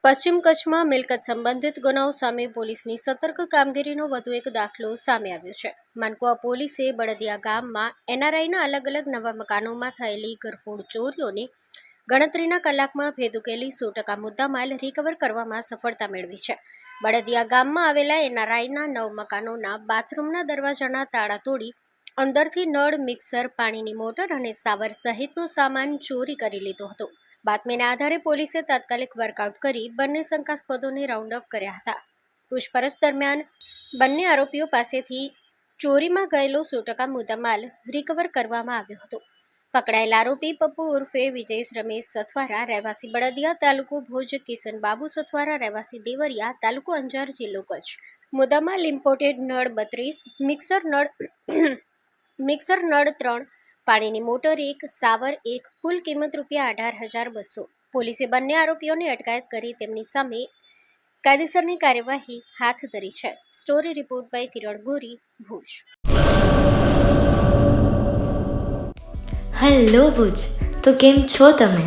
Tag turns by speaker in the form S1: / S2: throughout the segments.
S1: પશ્ચિમ કચ્છમાં મિલકત સંબંધિત ગુનાઓ સામે પોલીસની સતર્ક કામગીરીનો વધુ એક દાખલો સામે આવ્યો છે. માનકુવા પોલીસે બળદિયા ગામમાં એનઆરઆઈના અલગ અલગ નવા મકાનોમાં થયેલી ઘરફોડ ચોરીઓને ગણતરીના કલાકમાં ભેદ ઉકેલી 100% મુદ્દામાલ રિકવર કરવામાં સફળતા મેળવી છે. બળદિયા ગામમાં આવેલા એનઆરઆઈના 9 મકાનોના બાથરૂમના દરવાજાના તાળા તોડી અંદરથી નળ, મિક્સર, પાણીની મોટર અને સાવર સહિતનો સામાન ચોરી કરી લીધો હતો. બાતમીના આધારે પોલીસે તાત્કાલિક વર્કઆઉટ કરી બંને શંકાસ્પદોને રાઉન્ડ અપ કર્યા હતા. પૂછપરછ દરમિયાન બંને આરોપીઓ પાસેથી ચોરીમાં ગયેલો 100% મુદ્દામાલ રિકવર કરવામાં આવ્યો હતો. પકડાયેલ આરોપી પપ્પુ ઉર્ફે વિજય રમેશ સથવારા, રહેવાસી બળદિયા, તાલુકો ભુજ, કિશન બાબુ સથવારા, રહેવાસી દેવરિયા, તાલુકો અંજાર, જિલ્લો કચ્છ. મુદ્દામાલ ઇમ્પોર્ટેડ નળ 32, મિક્સર નળ 3, પાણીની મોટર 1, સાવર 1, કુલ કિંમત ₹18,200. પોલીસે બંને આરોપીઓની અટકાયત કરી તેમની સામે કાયદેસરની કાર્યવાહી હાથ ધરી છે. Story report by Kiran Gori, Bhuj.
S2: Hello Bhuj, તો કેમ છો તમે?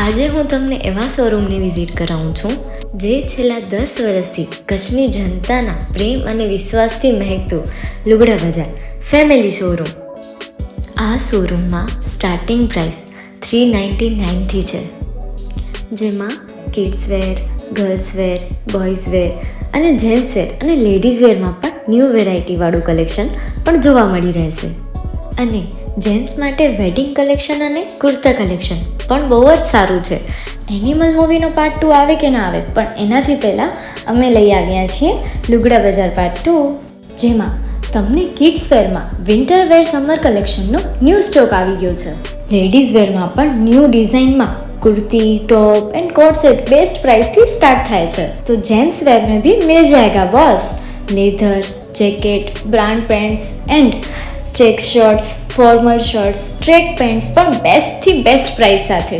S2: આજે હું તમને એવા શોરૂમની વિઝિટ કરાવું છું જે છેલ્લા 10 વર્ષથી કચ્છની જનતાના પ્રેમ અને વિશ્વાસથી મહેકતું લુગડા બજાર ફેમિલી શોરૂમ. આ શોરૂમમાં સ્ટાર્ટિંગ પ્રાઇસ 399થી છે, જેમાં kids wear, girls wear, boys wear અને જેન્ટ્સ વેર અને લેડીઝ વેરમાં પણ ન્યૂ વેરાયટીવાળું કલેક્શન પણ જોવા મળી રહેશે. અને જેન્ટ્સ માટે વેડિંગ કલેક્શન અને કુર્તા કલેક્શન પણ બહુ જ સારું છે. એનિમલ મૂવીનો પાર્ટ 2 આવે કે ના આવે, પણ એનાથી પહેલાં અમે લઈ આવ્યા છીએ લુગડા બજાર પાર્ટ 2, જેમાં તમને કિડ્સ વેરમાં વિન્ટર વેર સમર કલેક્શનનો ન્યૂ સ્ટોક આવી ગયો છે. લેડીઝ વેરમાં પણ ન્યૂ ડિઝાઇનમાં kurti, top and coat set best price थी स्टार्ट थाय छे. तो जेंट्स वेर में भी मिल जाएगा boss. Leather, jacket, brand pants and check shirts, formal shirts, track pants पर बेस्ट थी बेस्ट प्राइस साथे.